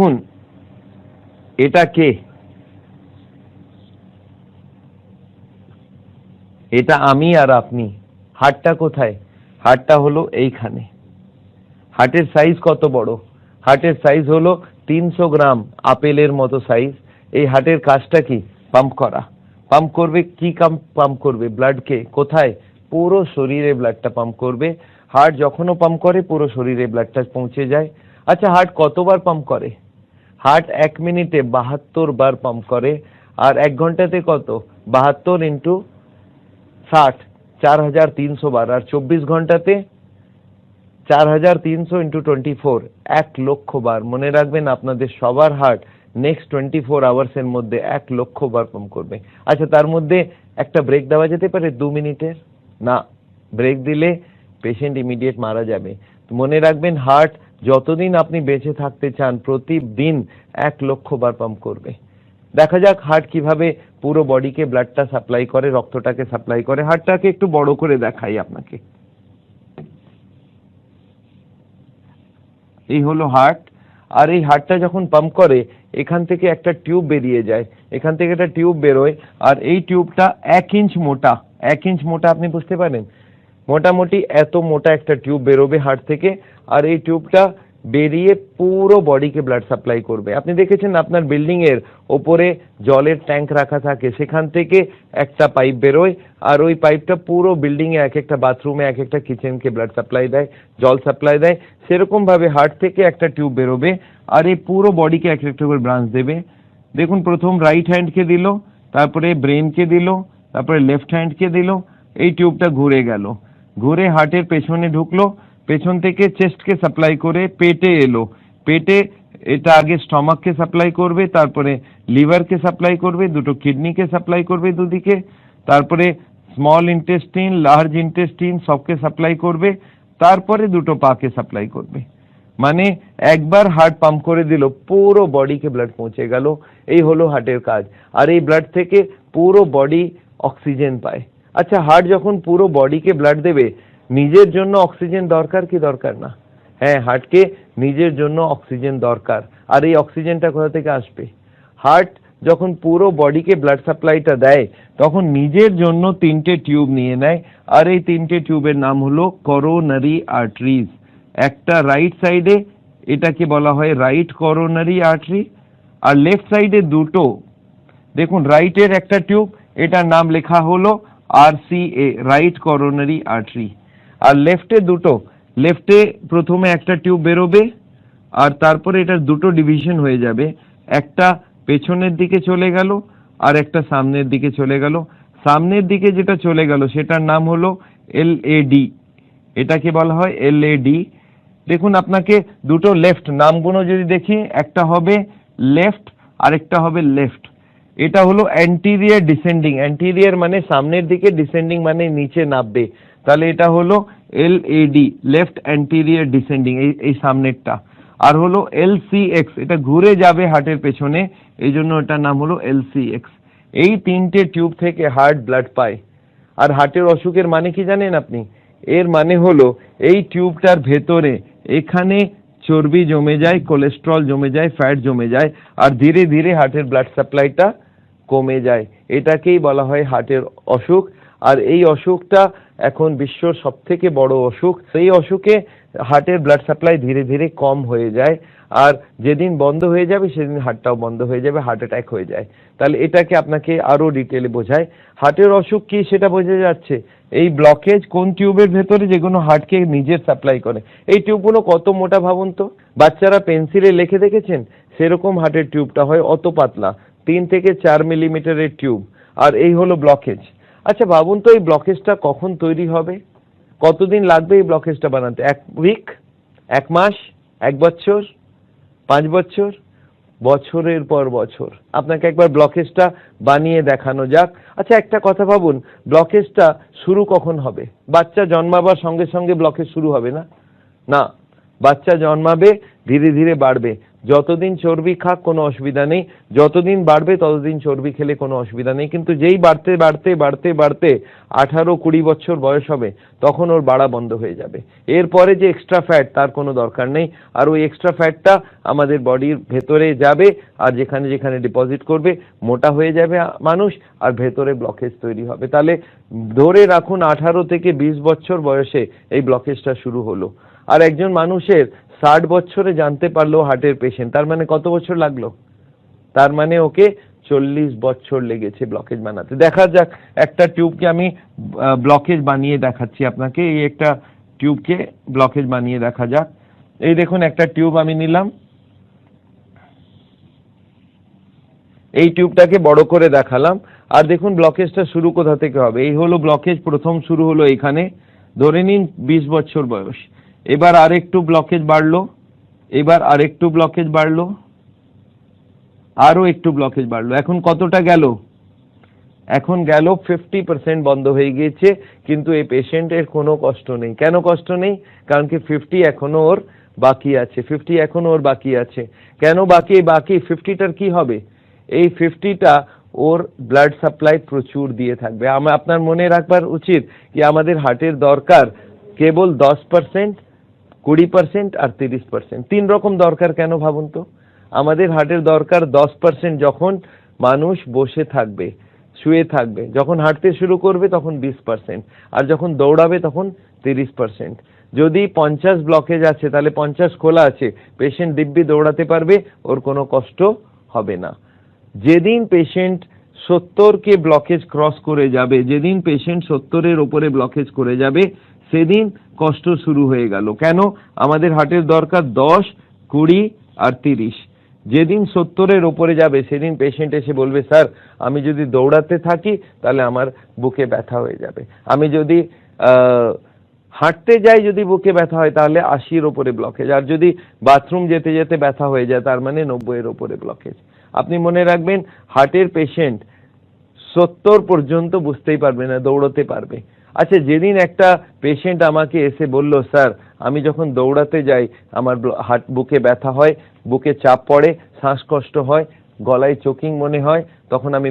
দেখুন এটা কে? এটা আমি আর আপনি। হার্টটা কোথায়? হার্টটা হলো এইখানে। হার্টের সাইজ কত বড়? হার্টের সাইজ হলো 300 গ্রাম, আপেলের মতো সাইজ। এই হার্টের কাজটা কি? পাম্প করা। পাম্প করবে কি? পাম্প করবে ব্লাডকে। কোথায়? পুরো শরীরে ব্লাডটা পাম্প করবে। হার্ট যখনও পাম্প করে পুরো শরীরে ব্লাডটা পৌঁছে যায়। আচ্ছা, হার্ট কতবার পাম্প করে? হার্ট 1 মিনিটে 72 বার পাম্প করে। আর 1 ঘন্টাতে কত? 72 ইন্টু 60, 4300 বার। আর 24 ঘন্টাতে 4300 ইন্টু 24, 1 লক্ষ বার। মনে রাখবেন আপনাদের সবার হার্ট নেক্সট 24 আওয়ার্সের মধ্যে 1 লক্ষ বার পাম্প করবে। আচ্ছা, তার মধ্যে একটা ব্রেক দেওয়া যেতে পারে 2 মিনিটের? না, ব্রেক দিলে পেশেন্ট ইমিডিয়েট মারা যাবে। মনে রাখবেন, হার্ট যতদিন আপনি বেঁচে থাকতে চান প্রতিদিন 1 লক্ষ বার পাম্প করবে। দেখা যাক হার্ট কিভাবে পুরো বডিকে ব্লাডটা সাপ্লাই করে, রক্তটাকে সাপ্লাই করে। হার্টটাকে একটু বড় করে দেখাই আপনাকে। এই হলো হার্ট। আর এই হার্টটা যখন পাম্প করে এখান থেকে একটা টিউব বেরিয়ে যায়, এখান থেকে একটা টিউব বেরোয়। আর এই টিউবটা 1 ইঞ্চ মোটা। 1 ইঞ্চ মোটা, আপনি বুঝতে পারেন? মোটামুটি এত মোটা একটা টিউব বেরোবে হার্ট থেকে। আর এই টিউবটা বেরিয়ে পুরো বডিকে ব্লাড সাপ্লাই করবে। আপনি দেখেছেন আপনার বিল্ডিং এর ওপরে জলের ট্যাঙ্ক রাখা থাকে, সেখান থেকে একটা পাইপ বেরোয়। আর ওই পাইপটা পুরো বিল্ডিং এ, এক একটা বাথরুমে, এক একটা কিচেনকে ব্লাড সাপ্লাই দেয়, জল সাপ্লাই দেয়। সেরকম ভাবে হার্ট থেকে একটা টিউব বেরোবে আর এই পুরো বডিকে এক একটা করে ব্রাঞ্চ দেবে। দেখুন, প্রথম রাইট হ্যান্ডকে দিল, তারপরে ব্রেনকে দিল, তারপরে লেফট হ্যান্ডকে দিল। এই টিউবটা ঘুরে গেল, ঘুরে হার্টের পেছনে ঢুকলো, পেছন থেকে চেস্টকে সাপ্লাই করে পেটে এলো। পেটে এটা আগে স্টমাককে সাপ্লাই করবে, তারপরে লিভারকে সাপ্লাই করবে, দুটো কিডনিকে সাপ্লাই করবে দুদিকে, তারপরে স্মল ইন্টেস্টিন, লার্জ ইন্টেস্টিন সবকে সাপ্লাই করবে, তারপরে দুটো পাকে সাপ্লাই করবে। মানে একবার হার্ট পাম্প করে দিল, পুরো বডিকে ব্লাড পৌঁছে গেল। এই হলো হার্টের কাজ। আর এই ব্লাড থেকে পুরো বডি অক্সিজেন পায়। আচ্ছা, হার্ট যখন পুরো বডিকে ব্লাড দেবে, নিজের জন্য অক্সিজেন দরকার কি দরকার না? হ্যাঁ, হার্টকে নিজের জন্য অক্সিজেন দরকার। আর এই অক্সিজেনটা কোথা থেকে আসবে? হার্ট যখন পুরো বডিকে ব্লাড সাপ্লাইটা দেয় তখন নিজের জন্য 3টে টিউব নিয়ে নেয়। আর এই 3টে টিউবের নাম হলো করোনারি আর্টারিজ। একটা রাইট সাইডে, এটাকে বলা হয় রাইট করোনারি আর্টারি। আর লেফট সাইডে দুটো, দেখুন রাইটের একটা টিউব, এটার নাম লেখা হলো RCA, রাইট করোনারি আর্টারি। আর লেফটে দুটো, লেফটে প্রথমে একটা টিউব বেরোবে আর তারপরে এটার দুটো ডিভিশন হয়ে যাবে। একটা পেছনের দিকে চলে গেল আর একটা সামনের দিকে চলে গেল। সামনের দিকে যেটা চলে গেল সেটার নাম হলো LAD, এটাকে বলা হয় LAD। দেখুন, আপনাকে দুটো লেফট নামগুলো যদি দেখি, একটা হবে লেফট আর একটা হবে লেফট। এটা হলো অ্যান্টিরিয়ার ডিসেন্ডিং। অ্যান্টিরিয়ার মানে সামনের দিকে, ডিসেন্ডিং মানে নিচে নামবে। তাহলে এটা হলো LAD, লেফট অ্যান্টিরিয়ার ডিসেন্ডিং, এই সামনেরটা। আর হলো LCX, এটা ঘুরে যাবে হার্টের পেছনে, এই জন্য এটার নাম হলো LCX। এই 3টে টিউব থেকে হার্ট ব্লাড পায়। আর হার্টের অসুখের মানে কি জানেন আপনি? এর মানে হলো এই টিউবটার ভেতরে এখানে চর্বি জমে যায়, কোলেস্ট্রল জমে যায়, ফ্যাট জমে যায়, আর ধীরে ধীরে হার্টের ব্লাড সাপ্লাইটা কমে যায়। এটাকেই বলা হয় হার্টের অসুখ। আর এই অসুখটা এখন বিশ্বর সবথেকে বড় অসুখ। সেই অসুখে হার্টের ব্লাড সাপ্লাই ধীরে ধীরে কম হয়ে যায়। আর যেদিন বন্ধ হয়ে যাবে সেদিন হার্টটাও বন্ধ হয়ে যাবে, হার্ট অ্যাটাক হয়ে যায়। তাহলে এটাকে আপনাকে আরো ডিটেলে বোঝায়। হার্টের অসুখ কি সেটা বোঝা যাচ্ছে। এই ব্লকেজ কোন টিউবের ভেতরে, যেগুলো হার্টকে নিজের সাপ্লাই করে। এই টিউবগুলো কত মোটা ভাবুন তো। বাচ্চারা পেন্সিলে লিখে দেখেছেন? সেরকম হার্টের টিউবটা হয়, অত পাতলা, 3 থেকে 4 মিলিমিটারের টিউব। আর এই হলো ব্লকেজ। আচ্ছা ভাবুন তো, এই ব্লকেজটা কখন তৈরি হবে? কতদিন লাগবে এই ব্লকেজটা বানাতে? 1 উইক, 1 মাস, 1 বছর, 5 বছর, বছরের পর বছর। আপনাকে একবার ব্লকেজটা বানিয়ে দেখানো যাক। আচ্ছা, একটা কথা ভাবুন, ব্লকেজটা শুরু কখন হবে? বাচ্চা জন্মাবার সঙ্গে সঙ্গে ব্লকেজ শুরু হবে না। না, বাচ্চা জন্মাবে, ধীরে ধীরে বাড়বে। যতদিন চর্বি খাক কোনো অসুবিধা নেই, যতদিন বাড়বে ততদিন চর্বি খেলে কোনো অসুবিধা নেই, কিন্তু যেই বাড়তে বাড়তে বাড়তে বাড়তে 18-20 বছর বয়স হবে তখন ওর বাড়া বন্ধ হয়ে যাবে। এরপরে যে এক্সট্রা ফ্যাট তার কোনো দরকার নেই, আর ওই এক্সট্রা ফ্যাটটা আমাদের বডির ভেতরে যাবে আর যেখানে যেখানে ডিপোজিট করবে মোটা হয়ে যাবে মানুষ, আর ভেতরে ব্লকেজ তৈরি হবে। তাহলে ধরে রাখুন 18 থেকে 20 বছর বয়সে এই ব্লকেজটা শুরু হলো, আর একজন মানুষের 60 বছরে জানতে পারলো হার্টের পেশেন্ট, তার মানে কত বছর লাগলো? তার মানে ওকে 40 বছর লেগেছে ব্লকেজ বানাতে। দেখা যাক একটা টিউবকে আমি ব্লকেজ বানিয়ে দেখাচ্ছি আপনাকে। এই একটা টিউবকে ব্লকেজ বানিয়ে দেখা যাক। এই দেখুন একটা টিউব আমি নিলাম, এই টিউবটাকে বড় করে দেখালাম, আর দেখুন ব্লকেজটা শুরু কোথা থেকে হবে। এই হলো ব্লকেজ, প্রথম শুরু হলো এখানে, ধরে নিন 20 বছর বয়স। এবার আরেকটু ব্লকেজ বাড়লো, এবার আরেকটু ব্লকেজ বাড়লো, আরো একটু ব্লকেজ বাড়লো। এখন কতটা গেল? এখন গেল 50% বন্ধ হয়ে গিয়েছে, কিন্তু এই পেশেন্টের কোনো কষ্ট নেই। কেন কষ্ট নেই? কারণ কি 50 এখনো ওর বাকি আছে, 50 এখনো ওর বাকি আছে। কেন বাকি? 50টার কি হবে? এই 50টা ওর ব্লাড সাপ্লাই প্রচুর দিয়ে থাকবে। আপনার মনে রাখবার উচিত কি আমাদের হার্টের দরকার কেবল 10%, 20% আর 30%। 3 রকম দরকার। কেন ভাবুন তো? আমাদের হার্টের দরকার 10% যখন মানুষ বসে থাকবে, শুয়ে থাকবে, যখন হাঁটতে শুরু করবে তখন 20%, আর যখন দৌড়াবে তখন 30%। যদি 50 ব্লকেজ আছে তাহলে 50 খোলা আছে, পেশেন্ট দিব্যি দৌড়াতে পারবে, ওর কোনো কষ্ট হবে না। যেদিন পেশেন্ট 70 ব্লকেজ ক্রস করে যাবে, যেদিন পেশেন্ট 70-এর উপরে ব্লকেজ করে যাবে, সেদিন কষ্ট শুরু হয়ে গেল। কেন? আমাদের হার্টের দরকার 10, 20 আর 30। যেদিন 70-এর উপরে যাবে সেদিন পেশেন্ট এসে বলবে, স্যার আমি যদি দৌড়াতে থাকি তাহলে আমার বুকে ব্যথা হয়ে যাবে, আমি যদি হাঁটতে যাই যদি বুকে ব্যথা হয় তাহলে 80-এর উপরে ব্লকেজ, আর যদি বাথরুম যেতে যেতে ব্যথা হয়ে যায় তার মানে 90-এর উপরে ব্লকেজ। আপনি মনে রাখবেন হার্টের পেশেন্ট 70 পর্যন্ত বুঝতেই পারবে না, দৌড়তে পারবে। আচ্ছা, যেদিন একটা পেশেন্ট আমাকে এসে বলল, স্যার আমি যখন দৌড়াতে যাই আমার হার্ট বুকে ব্যথা হয়, বুকে চাপ পড়ে, শ্বাসকষ্ট হয়, গলায় চোকিং মনে হয়, তখন আমি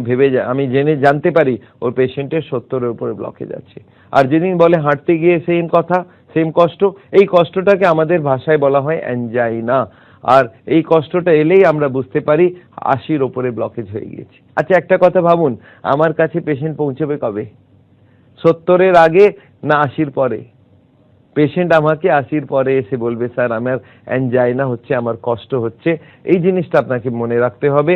আমি জানতে পারি ওর পেশেন্টের 70-এর উপরে ব্লকেজ আছে। আর যেদিন বলে হাঁটতে গিয়ে সেম কথা, সেম কষ্ট, এই কষ্টটাকে আমাদের ভাষায় বলা হয় অ্যানজাইনা। আর এই কষ্টটা এলেই আমরা বুঝতে পারি 80-এর উপরে ব্লকেজ হয়ে গিয়েছে। আচ্ছা একটা কথা ভাবুন, আমার কাছে পেশেন্ট পৌঁছবে কবে? 70-এর আগে না 80-এর পরে? পেশেন্ট আমাকে 80-এর পরে এসে বলবে, স্যার আমার অ্যানজাইনা হচ্ছে, আমার কষ্ট হচ্ছে। এই জিনিসটা আপনাকে মনে রাখতে হবে।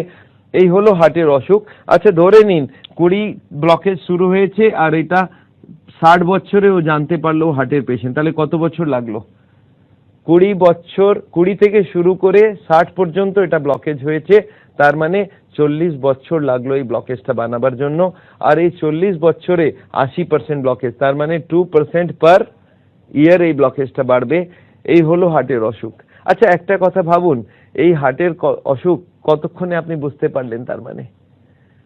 এই হলো হার্টের অসুখ। আচ্ছা ধরে নিন 20 ব্লকেজ শুরু হয়েছে আর এটা 60 বছরে ও জানতে পারলো হার্টের পেশেন্ট, তাহলে কত বছর লাগলো? 20 বছর, 20 থেকে শুরু করে 60 পর্যন্ত এটা ব্লকেজ হয়েছে, তার মানে 40 বছর লাগলো এই ব্লকেজটা বানাবার জন্য। আর এই 40 বছরে 80% ব্লকেজ, তার মানে 2% পার ইয়ার এই ব্লকেজটা বাড়বে। এই হলো হার্টের অসুখ। আচ্ছা একটা কথা ভাবুন, এই হার্টের অসুখ কতক্ষণে আপনি বুঝতে পারলেন? তার মানে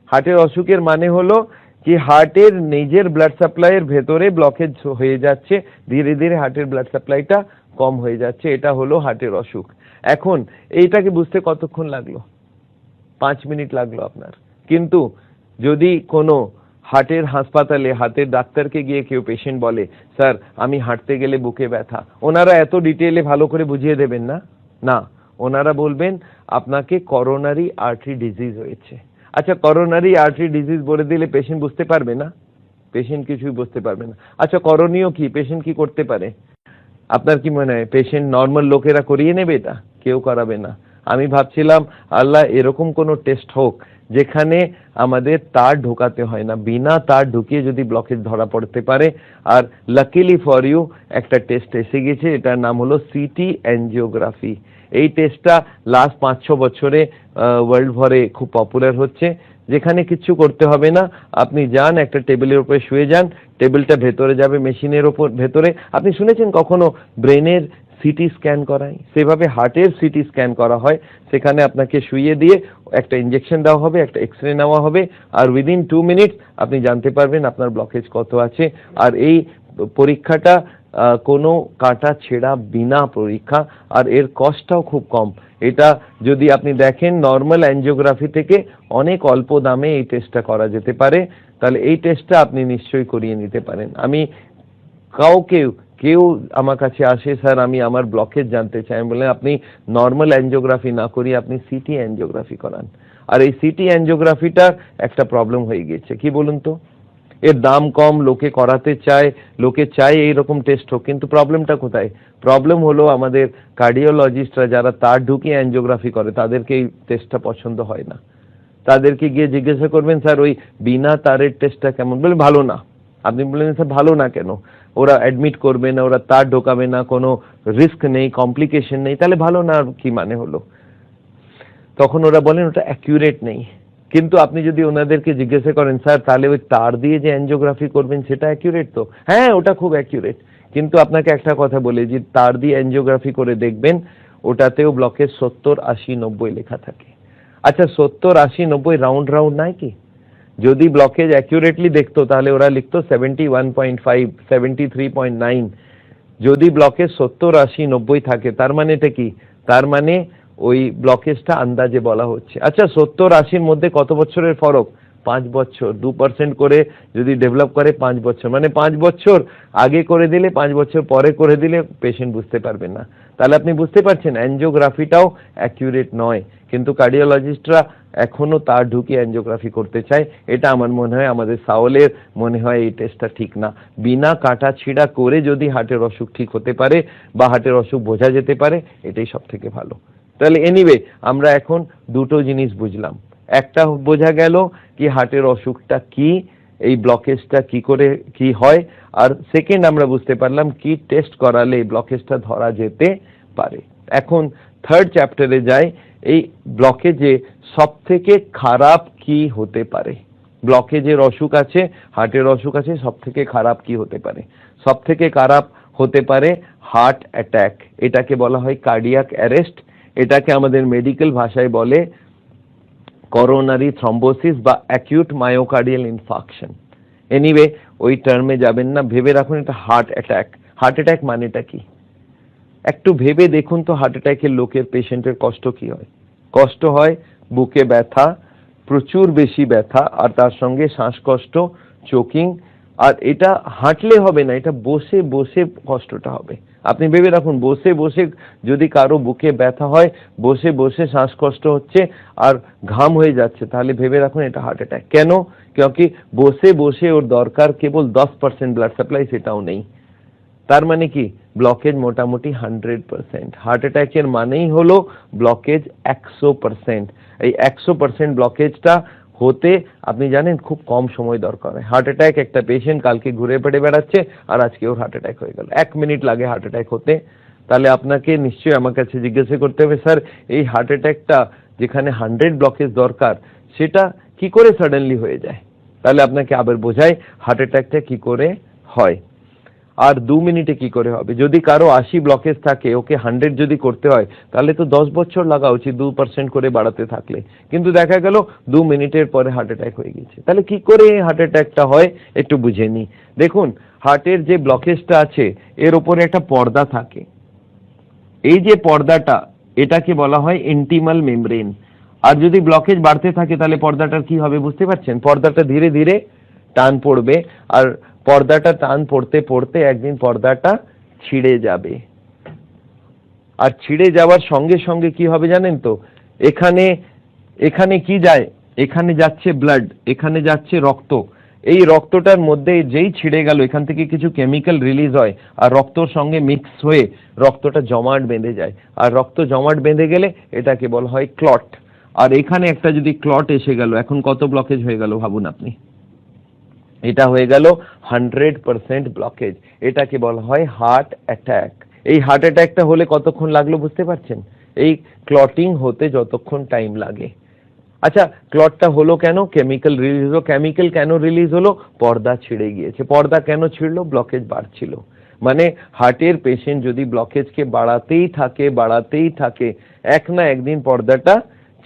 হার্টের অসুখের মানে হলো কি হার্টের নিজের ব্লাড সাপ্লাইয়ের ভেতরে ব্লকেজ হয়ে যাচ্ছে, ধীরে ধীরে হার্টের ব্লাড সাপ্লাইটা কম হয়ে যাচ্ছে, এটা হলো হার্টের অসুখ। এখন এইটাকে বুঝতে কতক্ষণ লাগলো? 5 মিনিট লাগলো আপনার। কিন্তু যদি কোনো হার্টের হাসপাতালে হার্টের ডাক্তারকে গিয়ে কেউ পেশেন্ট বলে, স্যার আমি হাঁটতে গেলে বুকে ব্যথা, ওনারা এত ডিটেইলে ভালো করে বুঝিয়ে দেবেন না, না, ওনারা বলবেন আপনাকে করোনারি আর্টারি ডিজিজ হয়েছে। আচ্ছা করোনারি আর্টারি ডিজিজ বলে দিলে পেশেন্ট বুঝতে পারবে না? পেশেন্ট কিছুই বুঝতে পারবে না। আচ্ছা করণীয় কি? পেশেন্ট কি করতে পারে? আপনার কি মনে হয় পেশেন্ট নর্মাল লোকেরা করিয়ে নেবে? এটা কেউ করাবে না। আমি ভাবছিলাম আল্লাহ এরকম কোনো টেস্ট হোক যেখানে আমাদের তার ঢোকাতে হয় না, বিনা তার ঢুকিয়ে যদি ব্লকেজ ধরা পড়তে পারে। আর লাকিলি ফর ইউ একটা টেস্ট এসে গেছে, এটার নাম হলো সিটি অ্যানজিওগ্রাফি। এই টেস্টটা লাস্ট 5-6 বছরে ওয়ার্ল্ড ভরে খুব পপুলার হচ্ছে, যেখানে কিছু করতে হবে না, আপনি যান একটা টেবিলের উপরে শুয়ে যান, টেবিলটা ভেতরে যাবে মেশিনের উপর ভেতরে। আপনি শুনেছেন কখনো ব্রেনের সিটি স্ক্যান করায়? সেভাবে হার্টের সিটি স্ক্যান করা হয়। সেখানে আপনাকে শুইয়ে দিয়ে একটা ইনজেকশন দেওয়া হবে, একটা এক্সরে নেওয়া হবে, আর উইদিন 2 মিনিট আপনি জানতে পারবেন আপনার ব্লকেজ কত আছে। আর এই পরীক্ষাটা কোনো কাটা ছেঁড়া বিনা পরীক্ষা, আর এর কস্টটাও খুব কম। এটা যদি আপনি দেখেন নর্মাল অ্যাঞ্জিওগ্রাফি থেকে অনেক অল্প দামে এই টেস্টটা করা যেতে পারে। তাহলে এই টেস্টটা আপনি নিশ্চয়ই করিয়ে নিতে পারেন। আমি কেউ আমার কাছে আসে, স্যার আমি আমার ব্লকেজ জানতে চাই, আমি বললাম আপনি নর্মাল অ্যাঞ্জিওগ্রাফি না করিয়ে আপনি সিটি অ্যাঞ্জিওগ্রাফি করান। আর এই সিটি অ্যাঞ্জিওগ্রাফিটার একটা প্রবলেম হয়ে গিয়েছে, কি বলুন তো, এর দাম কম, লোকে করাতে চায়, লোকে চায় এইরকম টেস্ট হোক, কিন্তু প্রবলেমটা কোথায়? প্রবলেম হলো আমাদের কার্ডিওলজিস্টরা যারা তার ঢুকিয়ে অ্যাঞ্জিওগ্রাফি করে তাদেরকে এই টেস্টটা পছন্দ হয় না। তাদেরকে গিয়ে জিজ্ঞাসা করবেন স্যার ওই বিনা তারের টেস্টটা কেমন, বলে ভালো না। আপনি বললেন স্যার ভালো না কেন? ওরা অ্যাডমিট করবে না, ওরা তার ঢোকাবে না, কোনো রিস্ক নেই, কমপ্লিকেশন নেই, তাহলে ভালো না কি মানে হলো? তখন ওরা বলেন ওটা অ্যাকিউরেট নেই। কিন্তু আপনি যদি ওনাদেরকে জিজ্ঞাসা করেন স্যার তাহলে ওই তার দিয়ে যে অ্যাঞ্জিওগ্রাফি করবেন সেটা অ্যাকিউরেট তো? হ্যাঁ ওটা খুব অ্যাকিউরেট। কিন্তু আপনাকে একটা কথা বলে যে তার দিয়ে অ্যাঞ্জিওগ্রাফি করে দেখবেন ওটাতেও ব্লকেজ 70, 80, 90 লেখা থাকে। আচ্ছা 70, 80, 90 রাউন্ড নাই কি? যদি ব্লকেজ অ্যাকিউরেটলি দেখতো তাহলে ওরা লিখতো 71.5, 73.9। যদি ব্লকেজ 70, 80, 90 থাকে তার মানে এটা কি? তার মানে ওই ব্লকেজটা আন্দাজে বলা হচ্ছে। আচ্ছা 70, 80-র মধ্যে কত বছরের ফরক? 5 বছর। 2% করে যদি ডেভেলপ করে 5 বছর, মানে 5 বছর আগে করে দিলে 5 বছর পরে করে দিলে পেশেন্ট বুঝতে পারবে না। তাহলে আপনি বুঝতে পারছেন অ্যাঞ্জিওগ্রাফিটাও অ্যাকিউরেট নয়, কিন্তু কার্ডিওলজিস্টরা এখনো তার ঢুকিয়ে অ্যাঞ্জিওগ্রাফি করতে চায়। এটা আমার মনে হয় আমাদের সাওলের মনে হয় এই টেস্টটা ঠিক না। বিনা কাটা ছিঁড়া করে যদি হার্টের অসুখ ঠিক হতে পারে বা হার্টের অসুখ বোঝা যেতে পারে এটাই সব থেকে ভালো। তাহলে এনিওয়ে আমরা এখন দুটো জিনিস বুঝলাম। একটা বোঝা গেল কি হার্টের অসুখটা কি, এই ব্লকেজটা কি করে কি হয়, আর সেকেন্ড আমরা বুঝতে পারলাম কি টেস্ট করালে এই ব্লকেজটা ধরা যেতে পারে। এখন থার্ড চ্যাপ্টারে যাই, এই ব্লকেজে সব থেকে খারাপ কি হতে পারে। ব্লকেজের অসুখ আছে, হার্টের অসুখ আছে, সব থেকে খারাপ কি হতে পারে? সব থেকে খারাপ হতে পারে হার্ট অ্যাটাক। এটাকে বলা হয় কার্ডিয়াক অ্যারেস্ট। এটাকে আমাদের মেডিকেল ভাষায় বলে করোনারি থ্রম্বোসিস বা অ্যাকিউট মায়োকার্ডিয়াল ইনফাকশন। এনিওয়ে ওই টার্মে যাবেন না, ভেবে রাখুন এটা হার্ট অ্যাটাক। হার্ট অ্যাটাক মানেটা কি একটু ভেবে দেখুন তো। হার্ট অ্যাটাকের লোকের পেশেন্টের কষ্ট কি হয়? কষ্ট হয় বুকে ব্যথা, প্রচুর বেশি ব্যথা, আর তার সঙ্গে শ্বাসকষ্ট, চোকিং। আর এটা হাঁটলে হবে না, এটা বসে বসে কষ্টটা হবে। আপনি ভেবে রাখুন বসে বসে যদি কারো বুকে ব্যথা হয়, বসে বসে শ্বাসকষ্ট হচ্ছে আর ঘাম হয়ে যাচ্ছে, তাহলে ভেবে রাখুন এটা হার্ট অ্যাটাক। কেন? क्योंकि বসে বসে ওর দরকার কেবল 10% ব্লাড সাপ্লাই, সেটাও নেই। তার মানে কি ব্লকেজ মোটামুটি 100%। হার্ট অ্যাটাকের মানেই হলো ব্লকেজ 100%। এই 100% ব্লকেজটা হতে আপনি জানেন খুব কম সময় দরকার হয়। হার্ট অ্যাটাক একটা পেশেন্ট কালকে ঘুরে পেটে বেড়াচ্ছে আর আজকে ওর হার্ট অ্যাটাক হয়ে গেল, 1 মিনিট লাগে হার্ট অ্যাটাক হতে। তাহলে আপনাকে নিশ্চয়ই আমার কাছে জিজ্ঞাসা করতে হবে স্যার এই হার্ট অ্যাটাকটা যেখানে 100 ব্লকেজ দরকার সেটা কি করে সাডেনলি হয়ে যায়? তাহলে আপনাকে আবার বোঝাই হার্ট অ্যাটাকটা কি করে হয় আর 2 মিনিটে কি করে হবে। যদি কারো 80 ব্লকেজ থাকে, ওকে 100 যদি করতে হয় তাহলে তো 10 বছর লাগা উচিত 2% করে বাড়াতে থাকলে, কিন্তু দেখা গেল 2 মিনিটের পরে হার্ট অ্যাটাক হয়ে গেছে। তাহলে কি করে হার্ট অ্যাটাকটা হয় একটু বুঝে নি। দেখুন হার্টের যে ব্লকেজটা আছে এর উপরে একটা পর্দা থাকে। এই যে পর্দাটা এটাকে বলা হয় ইন্টিমাল মেমব্রেন। আর যদি ব্লকেজ বাড়তে থাকে তাহলে পর্দাটার কি হবে বুঝতে পারছেন? পর্দাটা ধীরে ধীরে টান পড়বে, আর পর্দাটা টান পড়তে পড়তে একদিন পর্দাটা ছিঁড়ে যাবে। আর ছিঁড়ে যাওয়ার সঙ্গে সঙ্গে কি হবে জানেন তো? এখানে এখানে কি যায়? এখানে যাচ্ছে ব্লাড, এখানে যাচ্ছে রক্ত। এই রক্তটার মধ্যে যেই ছিঁড়ে গেল এখান থেকে কিছু কেমিক্যাল রিলিজ হয় আর রক্তর সঙ্গে মিক্স হয়ে রক্তটা জমাট বেঁধে যায়। আর রক্ত জমাট বেঁধে গেলে এটাকে বলা হয় ক্লট। আর এখানে একটা যদি ক্লট এসে গেল, এখন কত ব্লকেজ হয়ে গেল ভাবুন আপনি। এটা হয়ে গেল 100% ব্লকেজ। এটাকে বলা হয় হার্ট অ্যাটাক। এই হার্ট অ্যাটাকটা হলে কতক্ষণ লাগলো বুঝতে পারছেন? এই ক্লটিং হতে যতক্ষণ টাইম লাগে। আচ্ছা ক্লটটা হলো কেন? কেমিক্যাল রিলিজ হলো। কেমিক্যাল কেন রিলিজ হলো? পর্দা ছিঁড়ে গিয়েছে। পর্দা কেন ছিঁড়লো? ব্লকেজ বাড়ছিল। মানে হার্টের পেশেন্ট যদি ব্লকেজকে বাড়াতেই থাকে এক না একদিন পর্দাটা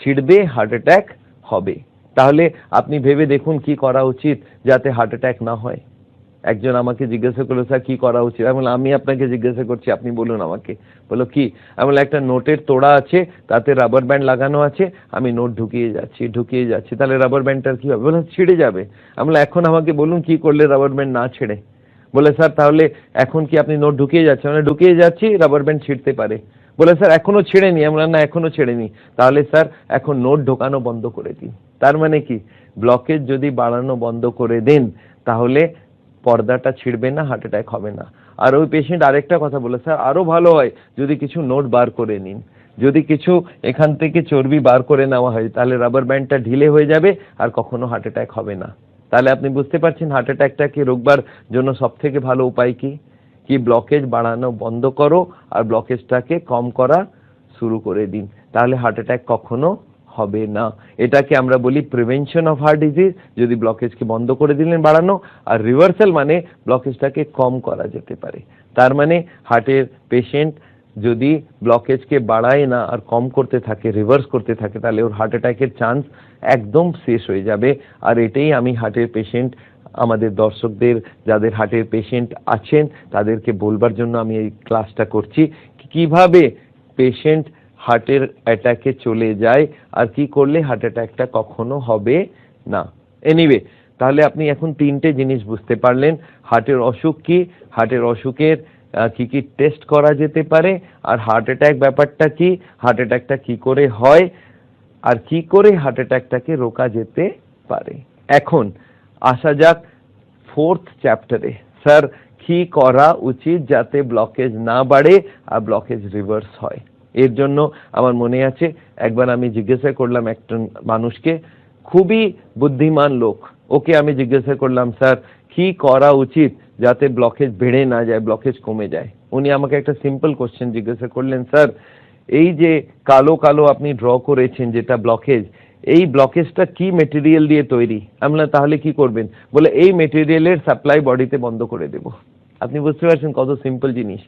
ছিঁড়বে, হার্ট অ্যাটাক হবে। তাহলে আপনি ভেবে দেখুন কি করা উচিত যাতে হার্ট অ্যাটাক না হয়। একজন আমাকে জিজ্ঞাসা করলো স্যার কি করা উচিত, আমি বললাম, আমি আপনাকে জিজ্ঞাসা করছি, আপনি বলুন আমাকে। বললো কি? আমি বললাম একটা নোটের তোড়া আছে, তাতে রাবার ব্যান্ড লাগানো আছে, আমি নোট ঢুকিয়ে যাচ্ছি, তাহলে রাবার ব্যান্ডটার কি হবে? বললাম ছিঁড়ে যাবে। আমি বললাম এখন আমাকে বলুন কি করলে রাবার ব্যান্ড না ছেড়ে। বলে স্যার তাহলে এখন কি আপনি নোট ঢুকিয়ে যাচ্ছেন? মানে ঢুকিয়ে যাচ্ছি, রাবার ব্যান্ড ছিঁড়তে পারে। বলে স্যার এখনো ছেড়েনি। আমি বললাম না এখনো ছেড়েনি। তাহলে স্যার এখন নোট ঢোকানো বন্ধ করে দিন। তার মানে কি, ব্লকেজ যদি বাড়ানো বন্ধ করে দেন তাহলে পর্দাটা ছিঁড়বে না, হার্ট অ্যাটাক হবে না। আর ওই পেশেন্ট আরেকটা কথা বলে, স্যার আরো ভালো হয় যদি কিছু নোট বার করে নিন, যদি কিছু এখান থেকে চর্বি বার করে নেওয়া হয় তাহলে রাবার ব্যান্ডটা ঢিলে হয়ে যাবে আর কখনো হার্ট অ্যাটাক হবে না। তাহলে আপনি বুঝতে পারছেন হার্ট অ্যাটাকটাকে রোকবার জন্য সব থেকে ভালো উপায় কি? কি ব্লকেজ বাড়ানো বন্ধ করো আর ব্লকেজটাকে কম করা শুরু করে দিন, তাহলে হার্ট অ্যাটাক কখনো হবে না। এটাকে আমরা বলি প্রিভেনশন অফ হার্ট ডিজিজ। যদি ব্লকেজকে বন্ধ করে দিলেন বাড়ানো, আর রিভার্সাল মানে ব্লকেজটাকে কম করা যেতে পারে। তার মানে হার্টের পেশেন্ট যদি ব্লকেজকে বাড়ায় না আর কম করতে থাকে, রিভার্স করতে থাকে, তাহলে ওর হার্ট অ্যাটাকের চান্স একদম শেষ হয়ে যাবে। আর এটাই আমি হার্টের পেশেন্ট, আমাদের দর্শকদের যাদের হার্টের পেশেন্ট আছেন তাদেরকে বলবার জন্য আমি এই ক্লাসটা করছি, কিভাবে পেশেন্ট হার্টের অ্যাটাকে চলে যায় আর কি করলে হার্ট অ্যাটাকটা কখনো হবে না। এনিওয়ে, তাহলে আপনি এখন তিনটে জিনিস বুঝতে পারলেন, হার্টের অসুখ কি, হার্টের অসুখের কি কি টেস্ট করা যেতে পারে, আর হার্ট অ্যাটাক ব্যাপারটা কি, হার্ট অ্যাটাকটা কি করে হয়, আর কি করে হার্ট অ্যাটাকটাকে রোকা যেতে পারে। এখন আসা যাক ফোর্থ চ্যাপ্টারে, স্যার কি করা উচিত যাতে ব্লকেজ না বাড়ে আর ব্লকেজ রিভার্স হয়। এর জন্য আমার মনে আছে একবার আমি জিজ্ঞাসা করলাম একটা মানুষকে, খুবই বুদ্ধিমান লোক, ওকে আমি জিজ্ঞাসা করলাম স্যার কি করা উচিত যাতে ব্লকেজ বেড়ে না যায়, ব্লকেজ কমে যায়। উনি আমাকে একটা সিম্পল কোশ্চেন জিজ্ঞাসা করলেন, স্যার এই যে কালো কালো আপনি ড্র করেছেন যেটা ব্লকেজ, এই ব্লকেজটা কি মেটেরিয়াল দিয়ে তৈরি? আমরা তাহলে কি করবেন? বলে এই মেটেরিয়ালের সাপ্লাই বডিতে বন্ধ করে দেব। আপনি বুঝতে পারছেন কত সিম্পল জিনিস।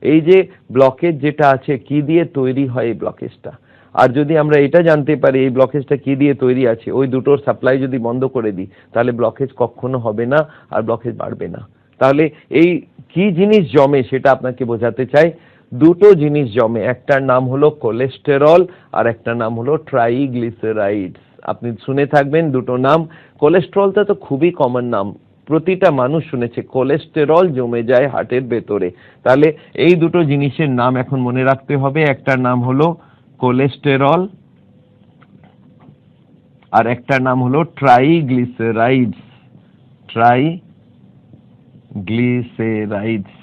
এই যে ব্লকেজ যেটা আছে কি দিয়ে তৈরি হয় এই ব্লকেজটা, আর যদি আমরা এটা জানতে পারি এই ব্লকেজটা কি দিয়ে তৈরি আছে, ওই দুটোর সাপ্লাই যদি বন্ধ করে দিই তাহলে ব্লকেজ কখনো হবে না আর ব্লকেজ বাড়বে না। তাহলে এই কি জিনিস জমে সেটা আপনাকে বোঝাতে চাই। দুটো জিনিস জমে, একটার নাম হলো কোলেস্টেরল আর একটার নাম হলো ট্রাইগ্লিসারাইডস। আপনি শুনে থাকবেন দুটো নাম। কোলেস্টেরলটা তো খুবই কমন নাম, প্রতিটা মানুষ শুনেছে, কোলেস্টেরল জমে যায় হার্টের ভেতরে। তাহলে এই দুটো জিনিসের নাম এখন মনে রাখতে হবে, একটার নাম হলো কোলেস্টেরল আর একটার নাম হলো ট্রাইগ্লিসারাইডস। ট্রাইগ্লিসারাইডস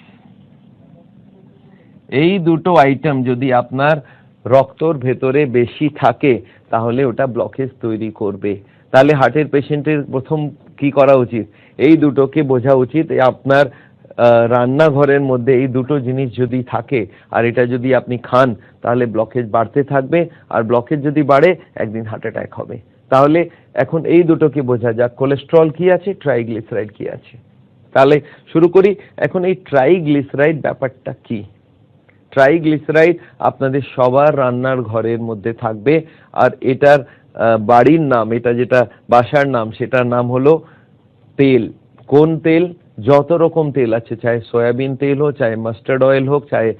এই দুটো আইটেম যদি আপনার রক্তর ভেতরে বেশি থাকে তাহলে ওটা ব্লকেজ তৈরি করবে। তাহলে হার্টের পেশেন্টের প্রথম কি করা উচিত? এই দুটোকে বোঝা উচিত। আপনার রান্নাঘরের মধ্যে এই দুটো জিনিস যদি থাকে আর এটা যদি আপনি খান তাহলে ব্লকেজ বাড়তে থাকবে, আর ব্লকেজ যদি বাড়ে একদিন হার্ট অ্যাটাক হবে। তাহলে এখন এই দুটোকে বোঝা যাক, কোলেস্টেরল কি আছে, ট্রাইগ্লিসারাইড কি আছে। তাহলে শুরু করি। এখন এই ট্রাইগ্লিসারাইড ব্যাপারটা কি? ট্রাইগ্লিসারাইড আপনাদের সবার রান্নার ঘরের মধ্যে থাকবে, আর এটার বাড়ির নাম, এটা যেটা বাসার নাম, সেটার নাম হলো তেল। কোন তেল? যত রকম তেল আছে, চাहे সয়াবিন তেল হোক, চাहे মাস্টার্ড অয়েল হোক, চাहे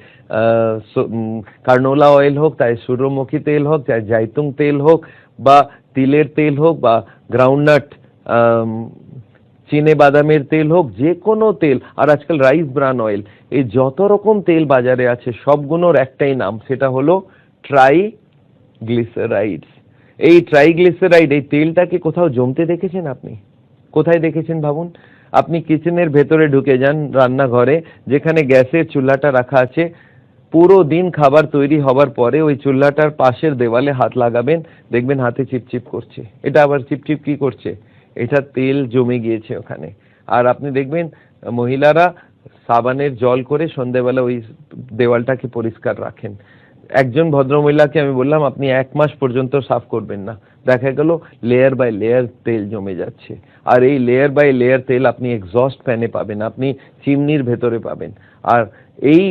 কার্নোলা অয়েল হোক, চাहे সূর্যমুখী তেল হোক, চাहे জাইতুং তেল হোক, বা তিলের তেল হোক, বা গ্রাউন্ডনাট চিনে বাদামের তেল হোক, যে কোনো তেল, আর আজকাল রাইস ব্রান অয়েল, এই যত রকম তেল বাজারে আছে সবগুলোর একটাই নাম, সেটা হলো ট্রাইগ্লিসারাইডস। এই ট্রাইগ্লিসারাইড, এই তেলটাকে কোথাও জমতে দেখেছেন আপনি? কোথায় দেখেছেন ভাবুন। আপনি কিচেনের ভেতরে ঢুকে যান, রান্নাঘরে যেখানে গ্যাসের চুলাটা রাখা আছে, পুরো দিন খাবার তৈরি হবার পরে ওই চুলাটার পাশের দেওয়ালে হাত লাগাবেন, দেখবেন হাতে চিপচিপ করছে। এটা আবার চিপচিপ কি করছে? এটা তেল জমে গিয়েছে ওখানে। আর আপনি দেখবেন মহিলারা সাবানের জল করে সন্ধ্যেবেলা ওই দেওয়ালটাকে পরিষ্কার রাখেন। একজন ভদ্রমহিলাকে আমি বললাম আপনি 1 মাস পর্যন্ত সাফ করবেন না, দেখা গেল লেয়ার বাই লেয়ার তেল জমে যাচ্ছে। আর এই লেয়ার বাই লেয়ার তেল আপনি এক্সস্ট ফ্যানে পাবেন, আপনি চিমনির ভেতরে পাবেন। আর এই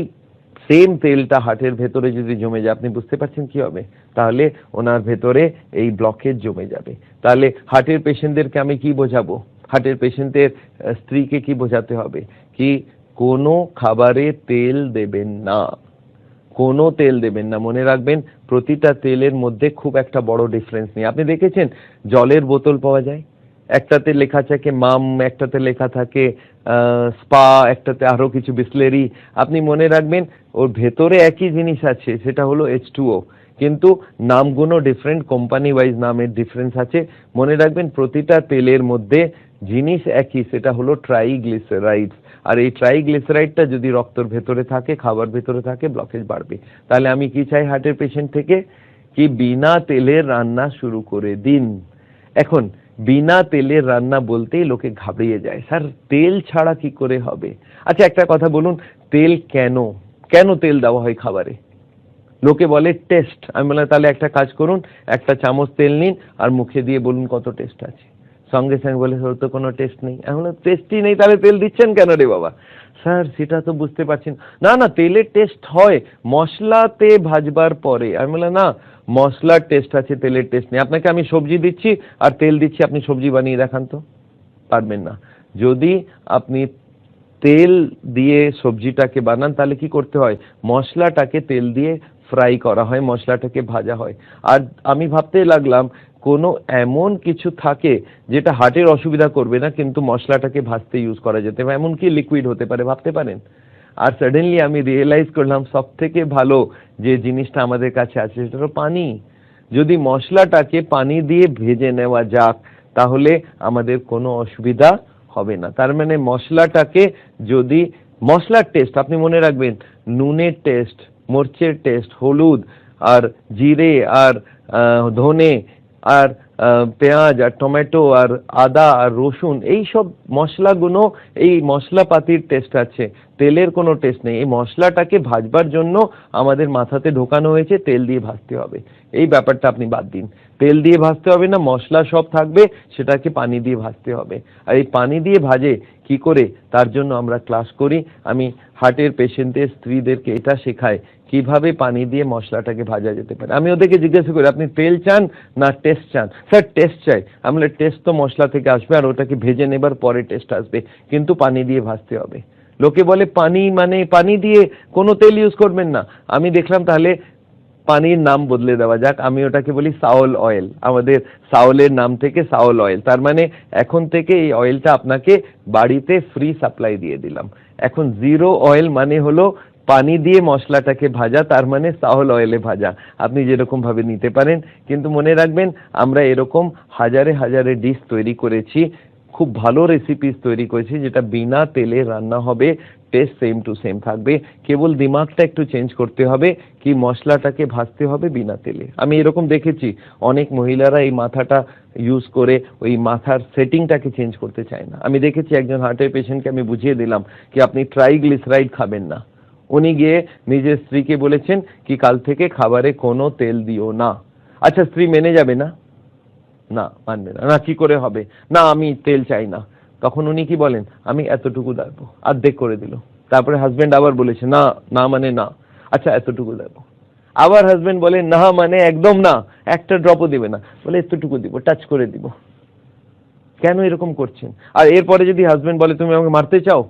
সেম তেলটা হার্টের ভেতরে যদি জমে যায়, আপনি বুঝতে পারছেন কি হবে? তাহলে ওনার ভেতরে এই ব্লকেজ জমে যাবে। তাহলে হার্টের পেশেন্টদেরকে আমি কি বোঝাবো? হার্টের পেশেন্টের স্ত্রীকে কি বোঝাতে হবে কি কোনো খাবারে তেল দেবেন না, কোনো তেল দেবেন না। মনে রাখবেন প্রতিটা তেলের মধ্যে খুব একটা বড় ডিফারেন্স নেই। আপনি দেখেছেন জলের বোতল পাওয়া যায়, একটাতে লেখা থাকে মাম, একটাতে লেখা থাকে স্পা, একটাতে আরো কিছু বিসলেরি। আপনি মনে রাখবেন ওর ভেতরে একই জিনিস আছে, সেটা হলো H2O, কিন্তু নামগুলো ডিফারেন্ট, কোম্পানি ওয়াইজ নামের ডিফারেন্স আছে। মনে রাখবেন প্রতিটা তেলের মধ্যে জিনিস একই, সেটা হলো ট্রাইগ্লিসারাইডস। আর এই ট্রাইগ্লিসারাইডটা যদি রক্তের ভেতরে থাকে, খাবার ভেতরে থাকে, ব্লকেজ বাড়বে। তাহলে আমি কি চাই হার্টের পেশেন্ট থেকে কি বিনা তেলের রান্না শুরু করে দিন। এখন বিনা তেলের রান্না বলতেই লোকে ঘাবড়িয়ে যায়, স্যার তেল ছাড়া কি করে হবে? আচ্ছা একটা কথা বলুন, তেল কেন কেন তেল দেওয়া হয় খাবারে? লোকে বলে টেস্ট। আমি বললাম তাহলে একটা কাজ করুন, একটা চামচ তেল নিন আর মুখে দিয়ে বলুন কত টেস্ট আছে। সঙ্গে সঙ্গে বলে ওর তো কোনো টেস্ট নেই। এখন টেস্টই নেই, তাহলে তেল দিচ্ছেন কেন রে বাবা? স্যার সেটা তো বুঝতে পারছেন না। না, তেলের টেস্ট হয় মশলাতে ভাজবার পরে। আমি বললাম না, মশলার টেস্ট আছে, তেলের টেস্ট নেই। আপনাকে আমি সবজি দিচ্ছি আর তেল দিচ্ছি, আপনি সবজি বানিয়ে দেখান তো। পারবেন না। যদি আপনি তেল দিয়ে সবজিটাকে বানান তাহলে কি করতে হয়, মশলাটাকে তেল দিয়ে ফ্রাই করা হয়, মশলাটাকে ভাজা হয়। আর আমি ভাবতে লাগলাম কোনো এমন কিছু থাকে যেটা হার্টের অসুবিধা করবে না, কিন্তু মশলাটাকে ভাজতে ইউজ করা যেতে পারে, এমন কি লিকুইড হতে পারে, ভাবতে পারেন? আর সাডেনলি আমি রিয়েলাইজ করলাম সব থেকে ভালো যে জিনিসটা আমাদের কাছে আছে সেটা হলো পানি। যদি মশলাটাকে পানি দিয়ে ভেজে নেওয়া যাক তাহলে আমাদের কোনো অসুবিধা হবে না। তার মানে মশলাটাকে যদি মশলার টেস্ট আপনি মনে রাখবেন, নুনের টেস্ট, মরচের টেস্ট, হলুদ আর জিরে আর ধনে আর পেঁয়াজ আর টমেটো আর আদা আর রসুন, এই সব মশলাগুলো, এই মশলাপাতির টেস্ট আছে, তেলের কোনো টেস্ট নেই। এই মশলাটাকে ভাজবার জন্য আমাদের মাথাতে ঢোকানো হয়েছে তেল দিয়ে ভাজতে হবে। এই ব্যাপারটা আপনি বাদ দিন, তেল দিয়ে ভাজতে হবে না, মশলা সব থাকবে, সেটাকে পানি দিয়ে ভাজতে হবে। আর এই পানি দিয়ে ভাজে কি করে, তার জন্য আমরা ক্লাস করি। আমি হার্টের পেশেন্টের স্ত্রীদেরকে এটা শেখাই কিভাবে পানি দিয়ে মশলাটাকে ভাজা যেতে পারে। আমি ওদেরকে জিজ্ঞাসা করি আপনি তেল চান না টেস্ট চান? স্যার টেস্ট চাই। আমি বলি টেস্ট তো মশলা থেকে আসবে আর ওটাকে ভেজে নেবার পরে টেস্ট আসবে, কিন্তু পানি দিয়ে ভাজতে হবে। লোকে বলে পানি মানে পানি দিয়ে কোনো তেল ইউজ করবেন না। আমি দেখলাম তাহলে পানির নাম বদলে দেওয়া যাক, আমি ওটাকে বলি সাউল অয়েল। আমাদের সাউলের নাম থেকে সাউল অয়েল, তার মানে এখন থেকে এই অয়েলটা আপনাকে বাড়িতে ফ্রি সাপ্লাই দিয়ে দিলাম। এখন জিরো অয়েল মানে হলো পানি দিয়ে মশলাটাকে ভাজা, তার মানে সাউল অয়েলে ভাজা। আপনি যেরকম ভাবে নিতে পারেন, কিন্তু মনে রাখবেন আমরা এরকম হাজারে হাজারে ডিশ তৈরি করেছি, খুব ভালো রেসিপিস তৈরি করেছি যেটা বিনা তেলে রান্না হবে, টেস্ট সেম টু সেম থাকবে। কেবল দিমাগটা একটু চেঞ্জ করতে হবে কি মশলাটাকে ভাজতে হবে বিনা তেলে। আমি এরকম দেখেছি অনেক মহিলারা এই মাথাটা ইউজ করে ওই মাথার সেটিংটাকে চেঞ্জ করতে চায় না। আমি দেখেছি একজন হার্টের পেশেন্টকে আমি বুঝিয়ে দিলাম কি আপনি ট্রাইগ্লিসারাইড খাবেন না, উনি গিয়ে নিজের স্ত্রীকে বলেছেন কি কাল থেকে খাবারে কোনো তেল দিও না। আচ্ছা স্ত্রী মেনে যাবে না? না, মানবে না। না কি করে হবে? না আমি তেল চাই না। তখন উনি কি বলেন, আমি এতটুকু দেবো, অর্ধেক করে দিল। তারপরে হাজবেন্ড আবার বলেছে না, না মানে না। আচ্ছা এতটুকু দেবো। আবার হাজবেন্ড বলে না মানে একদম না, একটা ড্রপও দিবে না। বলে এতটুকু দিব, টাচ করে দিব। কেন এরকম করছেন? আর এরপরে যদি হাজবেন্ড বলে তুমি আমাকে মারতে চাও,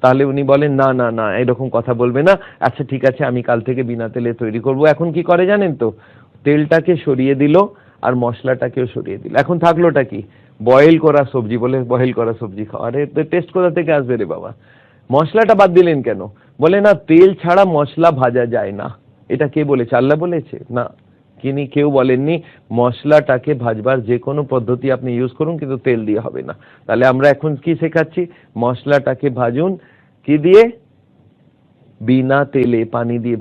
তাহলে উনি বলেন না না না এরকম কথা বলবে না, আচ্ছা ঠিক আছে আমি কাল থেকে বিনা তেলে তৈরি করব। এখন কি করে জানেন তো, তেলটাকে সরিয়ে দিল আর মশলাটাকেও সরিয়ে দিল। এখন থাকলোটা কি, বয়েল করা সবজি। বলে বয়েল করা সবজি খাও। আরে টেস্ট কোথা থেকে আসবে রে বাবা? মশলাটা বাদ দিলেন কেন? বলে না তেল ছাড়া মশলা ভাজা যায় না। এটা কে বলেছে? আল্লাহ বলেছে? না, তিনি কেউ বলেননি। মশলাটাকে ভাজবার যে কোনো পদ্ধতি আপনি ইউজ করুন, কিন্তু তেল দিয়ে হবে না। তাহলে আমরা এখন কি শেখাচ্ছি, মশলাটাকে ভাজুন কি দিয়ে? বিনা তেলে, পানি দিয়ে।